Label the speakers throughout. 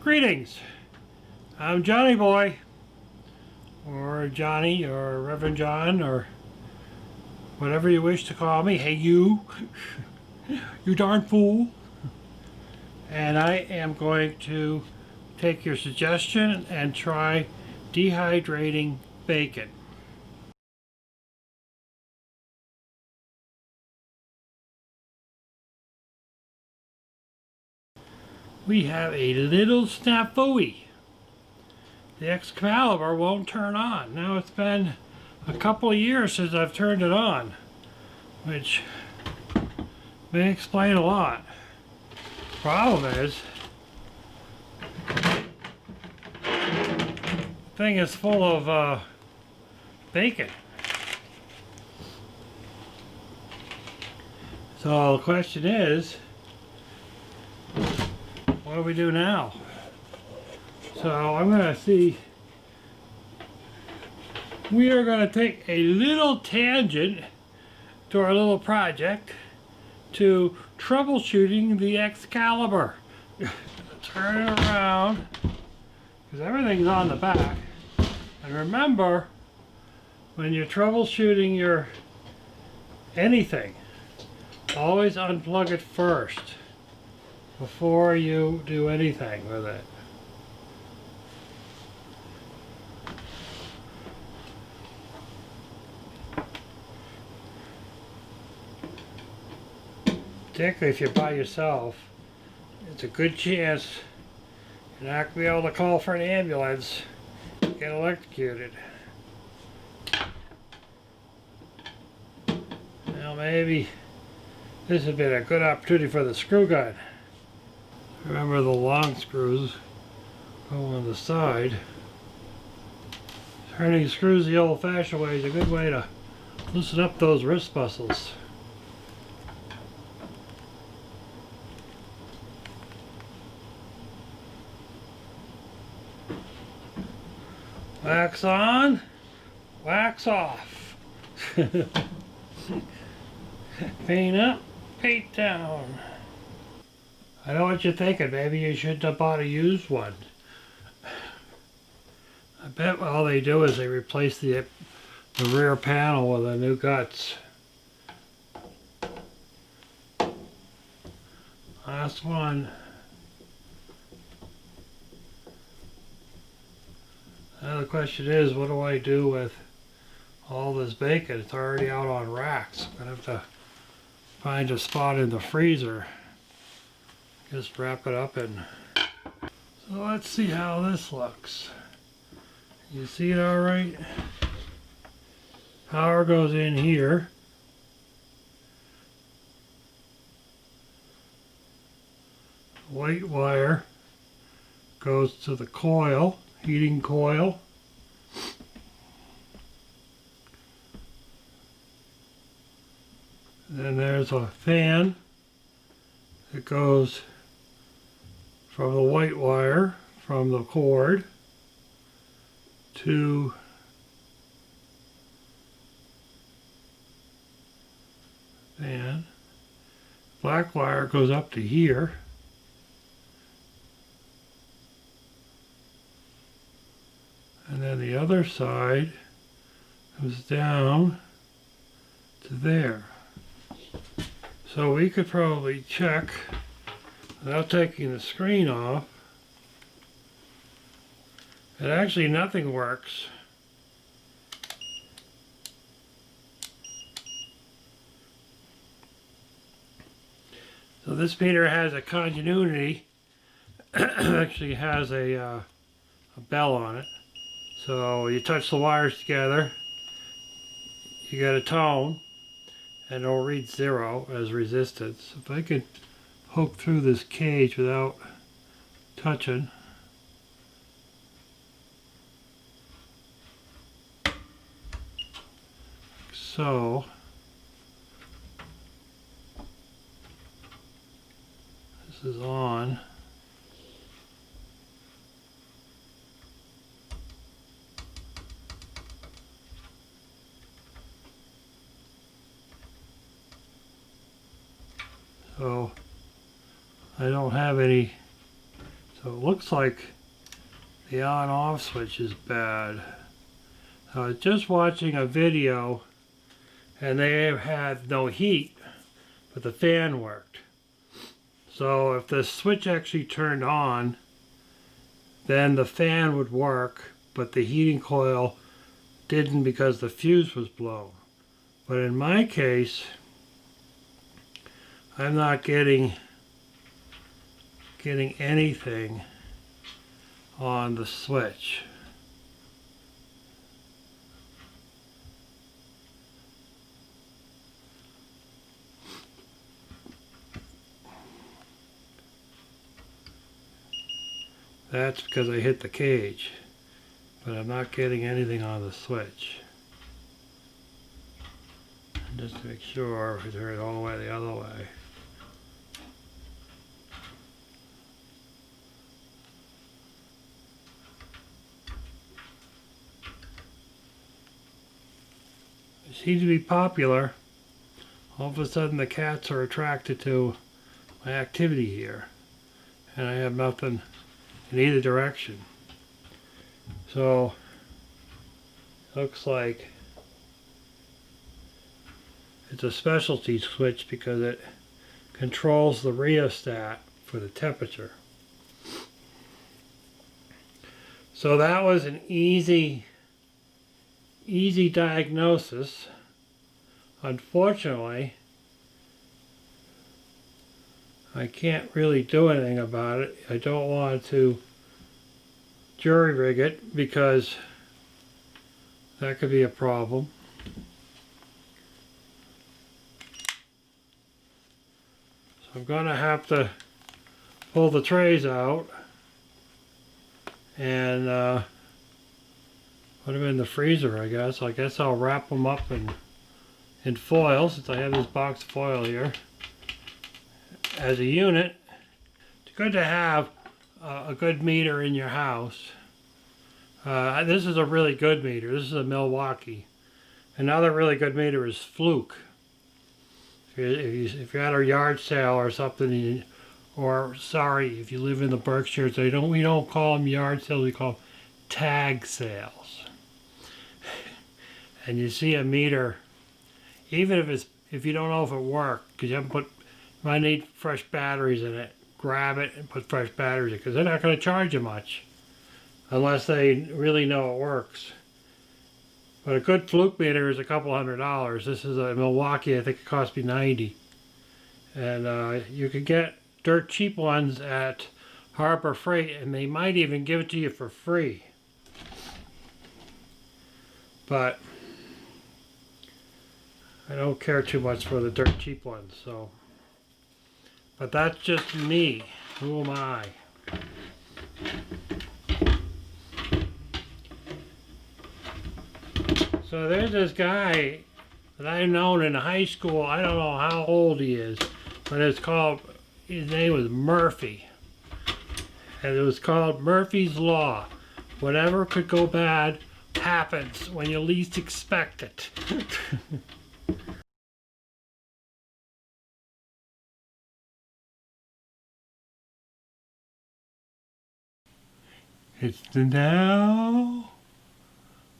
Speaker 1: Greetings, I'm Johnny Boy, or Johnny, or Reverend John, or whatever you wish to call me. Hey you, you darn fool. And I am going to take your suggestion and try dehydrating bacon. We have a little snafu. The Excalibur won't turn on. Now it's been a couple of years since I've turned it on, which may explain a lot. Problem is, the thing is full of bacon. So the question is, what do we do now? So I'm going to see, we are going to take a little tangent to our little project to troubleshooting the Excalibur. Turn it around, because everything's on the back. And remember, when you're troubleshooting your anything, always unplug it first before you do anything with it. Particularly if you're by yourself, it's a good chance you're not going to be able to call for an ambulance and get electrocuted. Well, maybe this has been a good opportunity for the screw gun. Remember, the long screws go on the side. Turning screws the old-fashioned way is a good way to loosen up those wrist muscles. Wax on, wax off. Paint up, paint down. I know what you're thinking, maybe you shouldn't have bought a used one. I bet all they do is they replace the rear panel with the new guts. Last one. Now the question is, what do I do with all this bacon? It's already out on racks. I'm going to have to find a spot in the freezer. Just wrap it up in. So let's see how this looks. You see it all right? Power goes in here. White wire goes to the coil. Heating coil. Then there's a fan that goes from the white wire from the cord to fan. Black wire goes up to here. And then the other side goes down to there. So we could probably check, without taking the screen off, that actually nothing works. So this meter has a continuity, actually has a bell on it. So you touch the wires together, you get a tone, and it'll read 0 as resistance. If I could hook through this cage without touching. So, this is on. So I don't have any, so So it looks like the on-off switch is bad. I was just watching a video and they had no heat, but the fan worked. So if the switch actually turned on, then the fan would work, but the heating coil didn't because the fuse was blown. But in my case, I'm not getting anything on the switch. That's because I hit the cage, but I'm not getting anything on the switch. Just to make sure we turn it all the way the other way. It seems to be popular. All of a sudden the cats are attracted to my activity here, and I have nothing in either direction. So looks like it's a specialty switch because it controls the rheostat for the temperature. So that was an easy diagnosis. Unfortunately, I can't really do anything about it. I don't want to jury rig it because that could be a problem. So I'm going to have to pull the trays out and put them in the freezer, I guess. I guess I'll wrap them up in foil, since I have this box of foil here. As a unit, it's good to have a good meter in your house. This is a really good meter. This is a Milwaukee. Another really good meter is Fluke. If you're at a yard sale or something, or sorry, if you live in the Berkshires, we don't call them yard sales, we call them tag sales. And you see a meter, even if you don't know if it worked, because you haven't might need fresh batteries in it, grab it and put fresh batteries in, because they're not going to charge you much unless they really know it works. But a good Fluke meter is a couple $100. This is a Milwaukee. I think it cost me $90. And you could get dirt cheap ones at Harbor Freight, and they might even give it to you for free. But I don't care too much for the dirt cheap ones, so. But that's just me. Who am I? So there's this guy that I've known in high school. I don't know how old he is, but his name was Murphy. And it was called Murphy's Law. Whatever could go bad happens when you least expect it. It's now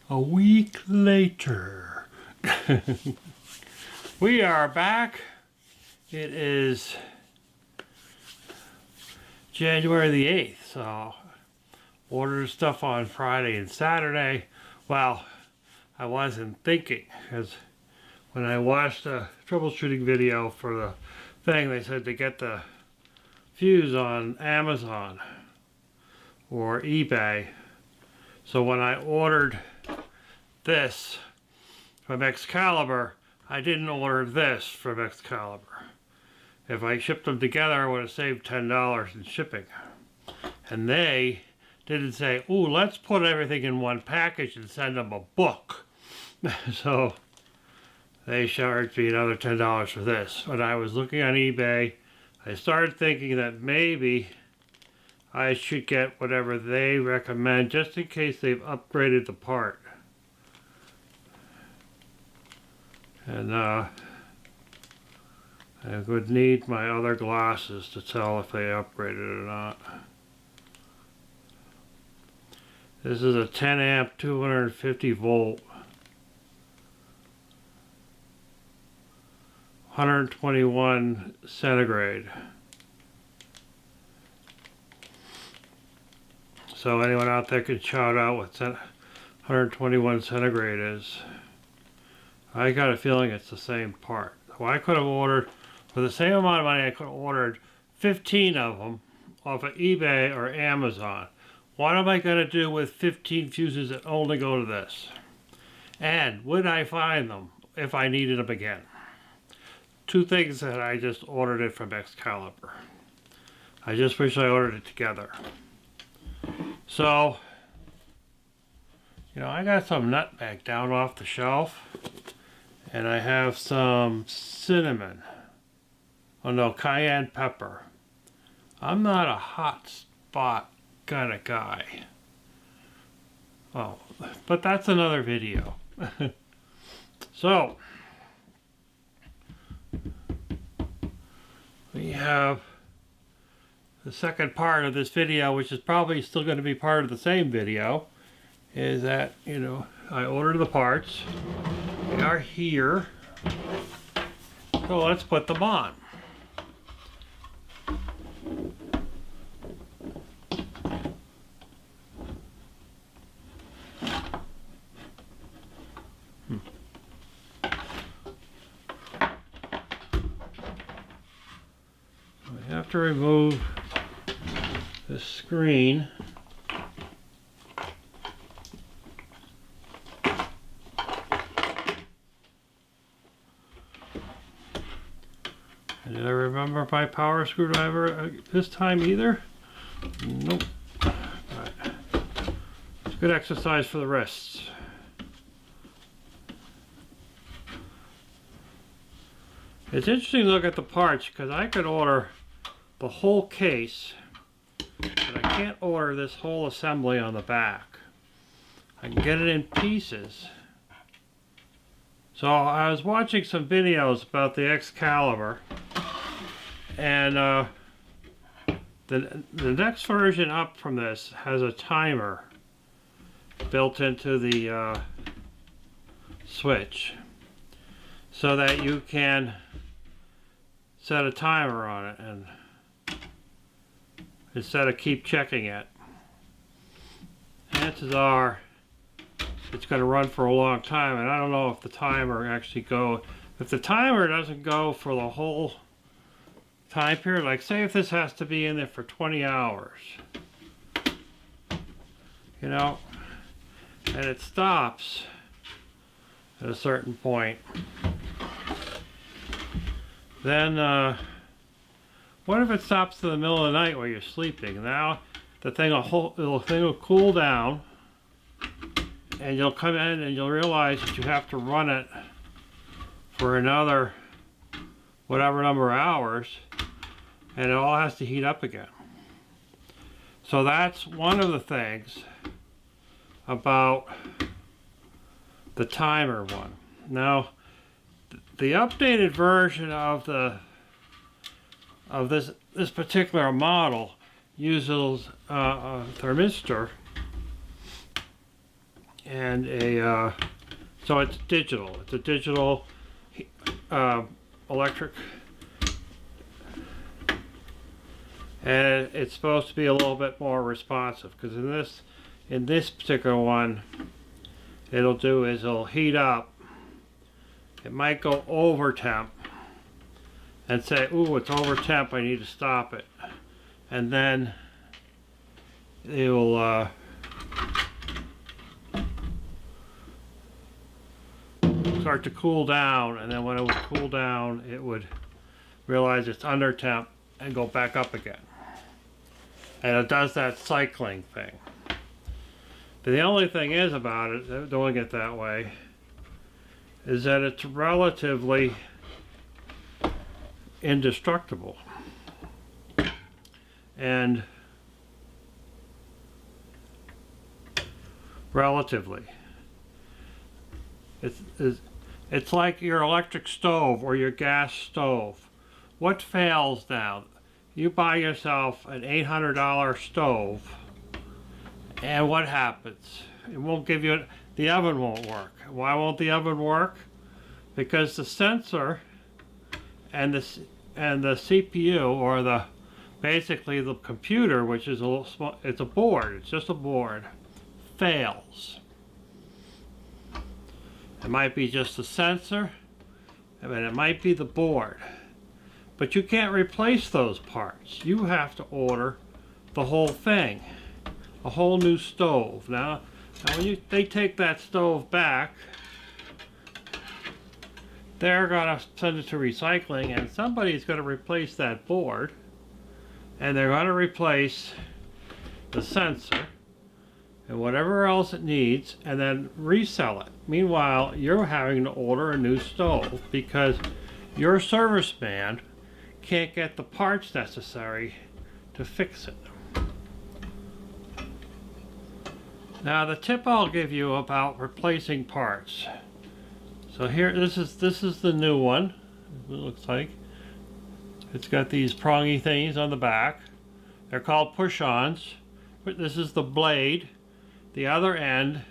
Speaker 1: a week later. We are back. It is January the 8th, so ordered stuff on Friday and Saturday. Well, I wasn't thinking, because when I watched the troubleshooting video for the thing, they said to get the fuse on Amazon or eBay. So when I ordered this from Excalibur, I didn't order this from Excalibur. If I shipped them together, I would have saved $10 in shipping. And they didn't say, ooh, let's put everything in one package and send them a book. So they charged me another $10 for this. When I was looking on eBay, I started thinking that maybe I should get whatever they recommend, just in case they've upgraded the part. And I would need my other glasses to tell if they upgraded or not. This is a 10 amp, 250 volt, 121 centigrade. So anyone out there can shout out what 121 centigrade is. I got a feeling it's the same part. So I could have ordered, for the same amount of money, I could have ordered 15 of them off of eBay or Amazon. What am I going to do with 15 fuses that only go to this? And would I find them if I needed them again? Two things that I just ordered it from Excalibur. I just wish I ordered it together. So, you know, I got some nutmeg down off the shelf. And I have some cinnamon. Oh no, cayenne pepper. I'm not a hot spot kind of guy. Oh, but that's another video. So, we have the second part of this video, which is probably still going to be part of the same video, is that, you know, I ordered the parts. They are here. So let's put them on. We have to remove the screen. Did I remember my power screwdriver this time either? Nope. Right. It's good exercise for the wrists. It's interesting to look at the parts because I could order the whole case, but I can't order this whole assembly on the back. I can get it in pieces. So I was watching some videos about the Excalibur, and the next version up from this has a timer built into the switch, so that you can set a timer on it, and instead of keep checking it. Chances are it's going to run for a long time, and I don't know if the timer actually if the timer doesn't go for the whole time period, like say if this has to be in there for 20 hours, you know, and it stops at a certain point, then what if it stops in the middle of the night while you're sleeping? Now the thing will cool down, and you'll come in and you'll realize that you have to run it for another whatever number of hours, and it all has to heat up again. So that's one of the things about the timer one. Now, the updated version of this particular model uses a thermistor and so it's digital. It's a digital electric, and it's supposed to be a little bit more responsive, because in this particular one, it'll heat up. It might go over temp and say, ooh, it's over temp, I need to stop it. And then it will start to cool down, and then when it would cool down, it would realize it's under temp and go back up again. And it does that cycling thing. But the only thing is about it, doing it that way, is that it's relatively indestructible. And relatively, it's like your electric stove or your gas stove. What fails now? You buy yourself an $800 stove, And what happens? It won't give you, the oven won't work. Why won't the oven work? Because the sensor and the CPU, or basically the computer, which is a little small, it's a board, it's just a board, fails. It might be just the sensor, I mean, it might be the board, but you can't replace those parts. You have to order the whole thing, a whole new stove. Now when they take that stove back, they're gonna send it to recycling, and somebody's gonna replace that board, and they're gonna replace the sensor and whatever else it needs, and then resell it. Meanwhile, you're having to order a new stove because your serviceman can't get the parts necessary to fix it. Now, the tip I'll give you about replacing parts. So here, this is the new one. It looks like it's got these prongy things on the back. They're called push-ons. This is the blade. The other end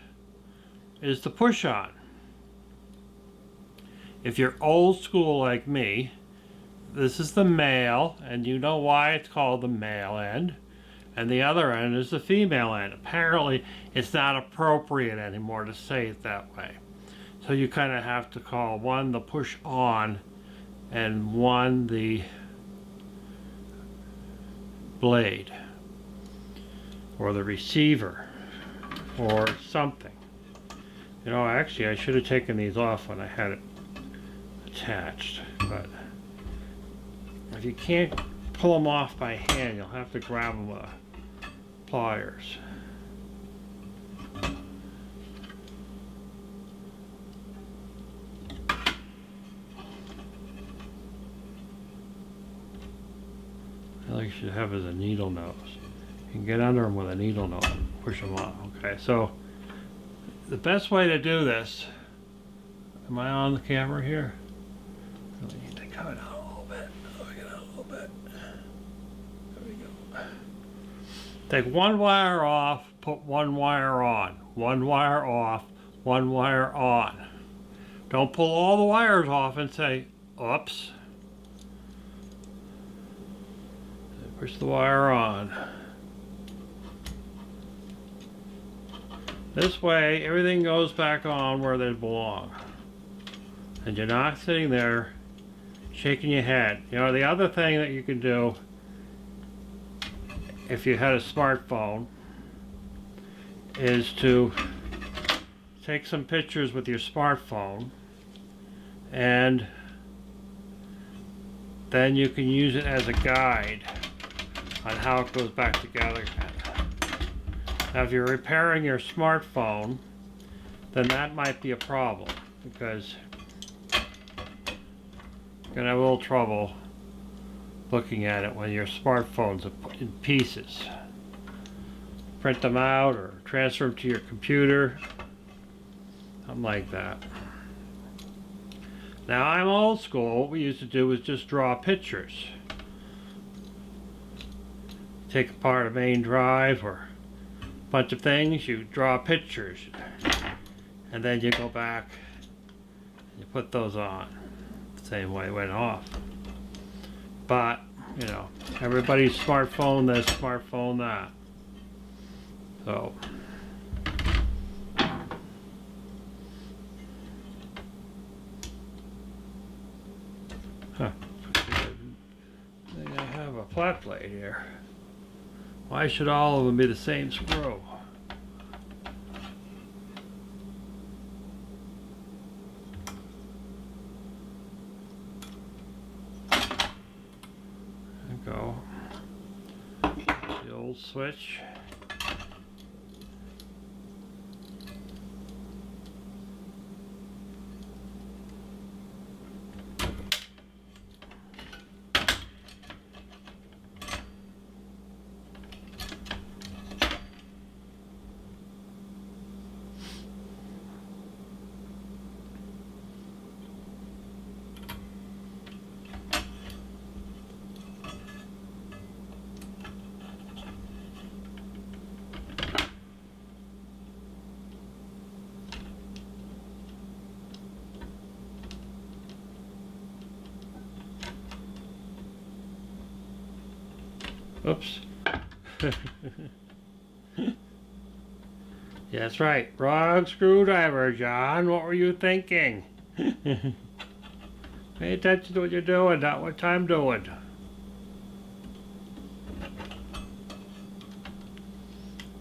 Speaker 1: is the push-on. If you're old school like me, this is the male, and you know why it's called the male end, and the other end is the female end. Apparently, it's not appropriate anymore to say it that way. So you kind of have to call one the push-on and one the blade, or the receiver, or something. You know, actually I should have taken these off when I had it attached, but if you can't pull them off by hand, you'll have to grab them with pliers. All you should have is a needle nose. You can get under them with a needle nose and push them off. Okay, so the best way to do this, am I on the camera here? Really need to cut it out a little bit. Get out a little bit. There we go. Take one wire off, put one wire on. One wire off, one wire on. Don't pull all the wires off and say, oops. Push the wire on. This way, everything goes back on where they belong. And you're not sitting there shaking your head. You know, the other thing that you can do, if you had a smartphone, is to take some pictures with your smartphone, and then you can use it as a guide on how it goes back together. Now, if you're repairing your smartphone, then that might be a problem, because you're gonna have a little trouble looking at it when your smartphone's in pieces. Print them out or transfer them to your computer, something like that. Now, I'm old school. What we used to do was just draw pictures. Take apart a main drive or a bunch of things, you draw pictures, and then you go back and you put those on the same way it went off. But, you know, everybody's smartphone this, smartphone that. So, I think I have a flat plate here. Why should all of them be the same screw? There we go. The old switch. Oops. Yeah, that's right. Wrong screwdriver, John. What were you thinking? Pay attention to what you're doing, not what I'm doing.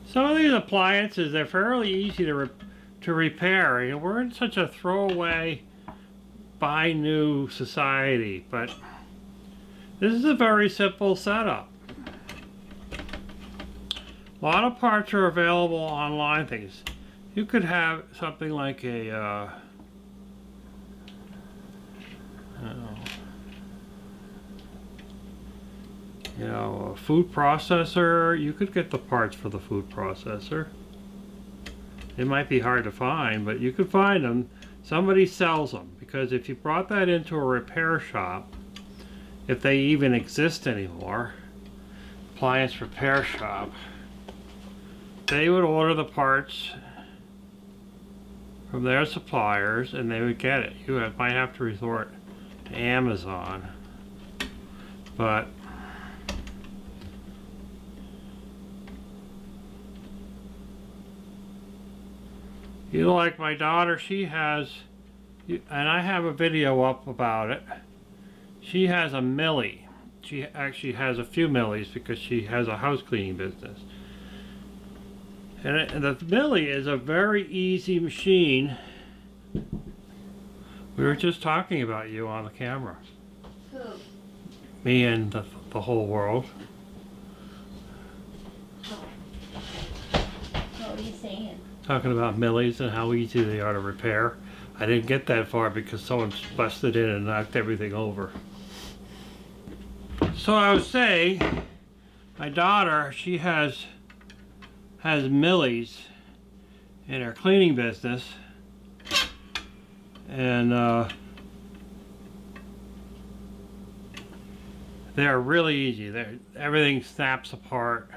Speaker 1: Some of these appliances, they're fairly easy to repair. You know, we're in such a throwaway, buy new society, but this is a very simple setup. A lot of parts are available online. Things you could have something like a you know, a food processor. You could get the parts for the food processor. It might be hard to find, but you could find them. Somebody sells them, because if you brought that into a repair shop, if they even exist anymore, appliance repair shop, they would order the parts from their suppliers and they would get it. You might have to resort to Amazon, but you know, like my daughter, she has, and I have a video up about it, she has a Millie. She actually has a few Millies because she has a house cleaning business. And the Millie is a very easy machine. We were just talking about you on the camera.
Speaker 2: Who?
Speaker 1: Me and the whole world.
Speaker 2: What were you saying?
Speaker 1: Talking about Millies and how easy they are to repair. I didn't get that far because someone busted in and knocked everything over. So I was saying, my daughter, she has Millies in her cleaning business, and they're really easy. Everything snaps apart.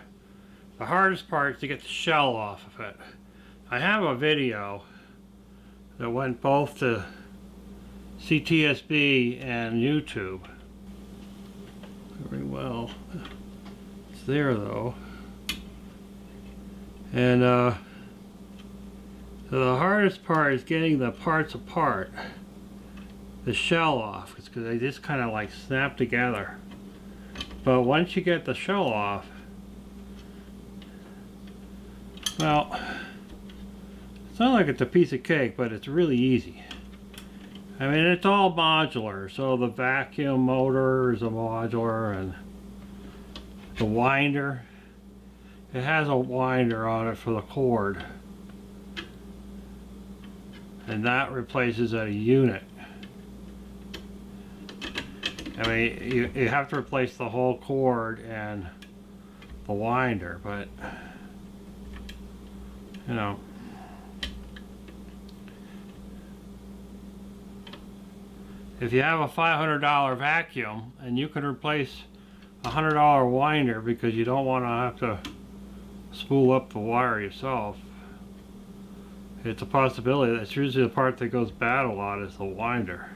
Speaker 1: The hardest part is to get the shell off of it. I have a video that went both to CTSB and YouTube. Very well. It's there though. And so the hardest part is getting the parts apart, the shell off, because they just kind of like snap together. But once you get the shell off, well, it's not like it's a piece of cake, but it's really easy. I mean, it's all modular, so the vacuum motor is a modular, and the winder, it has a winder on it for the cord, and that replaces a unit. I mean, you have to replace the whole cord and the winder, but you know, if you have a $500 vacuum and you can replace a $100 winder because you don't want to have to spool up the wire yourself, it's a possibility. That's usually the part that goes bad a lot, is the winder.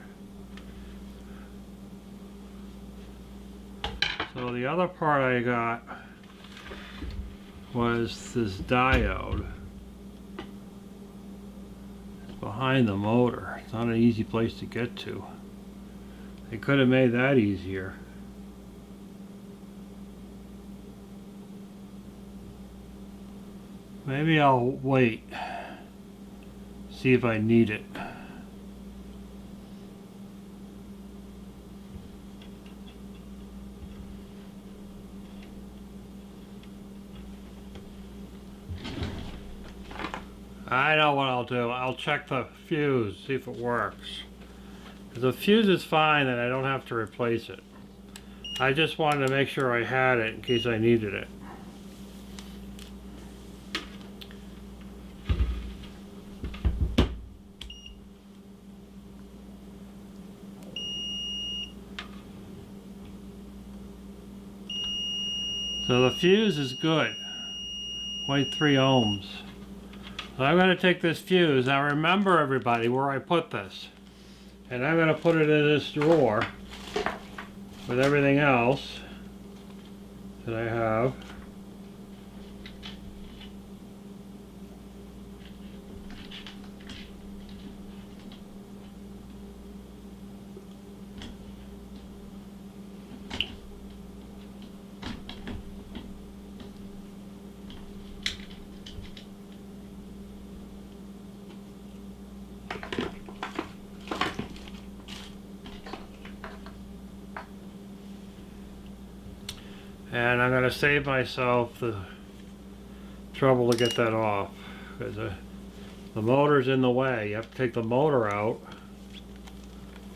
Speaker 1: So the other part I got was this diode. It's behind the motor. It's not an easy place to get to. They could have made that easier. Maybe I'll wait, see if I need it. I know what I'll do. I'll check the fuse, see if it works. If the fuse is fine, then I don't have to replace it. I just wanted to make sure I had it in case I needed it. So the fuse is good, 0.3 ohms. So I'm going to take this fuse. Now remember, everybody, where I put this. And I'm going to put it in this drawer with everything else. that I have. And I'm going to save myself the trouble to get that off, because the motor's in the way. You have to take the motor out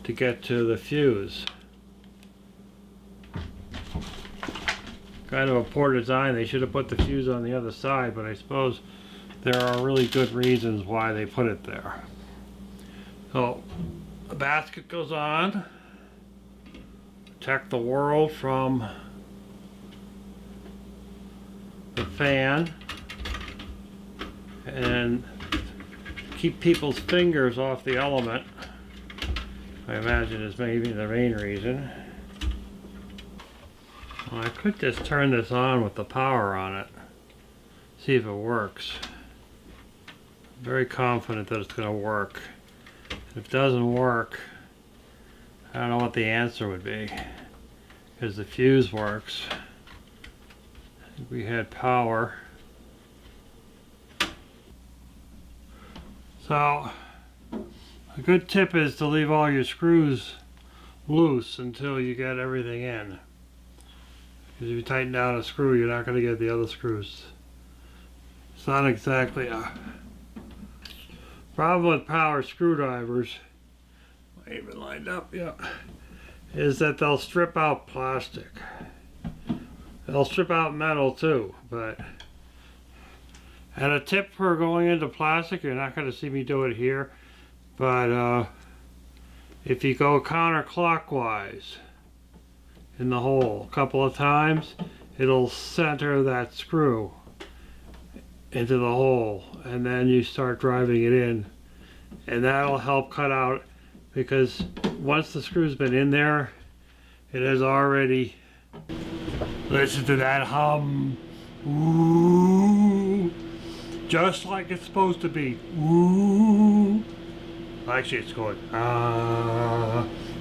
Speaker 1: to get to the fuse. Kind of a poor design. They should have put the fuse on the other side, but I suppose there are really good reasons why they put it there. So the basket goes on. Protect the world from the fan and keep people's fingers off the element. I imagine is maybe the main reason. Well, I could just turn this on with the power on it, see if it works. I'm very confident that it's going to work. If it doesn't work, I don't know what the answer would be, because the fuse works. We had power. So a good tip is to leave all your screws loose until you get everything in, because if you tighten down a screw, you're not going to get the other screws. It's not exactly a problem with power screwdrivers. Even lined up, yeah, is that they'll strip out plastic. They'll strip out metal too, but, and a tip for going into plastic, you're not going to see me do it here, but if you go counterclockwise in the hole a couple of times, it'll center that screw into the hole, and then you start driving it in, and that'll help cut out, because once the screw's been in there, it has already, listen to that hum, ooh, just like it's supposed to be, ooh. Actually, it's going, ah,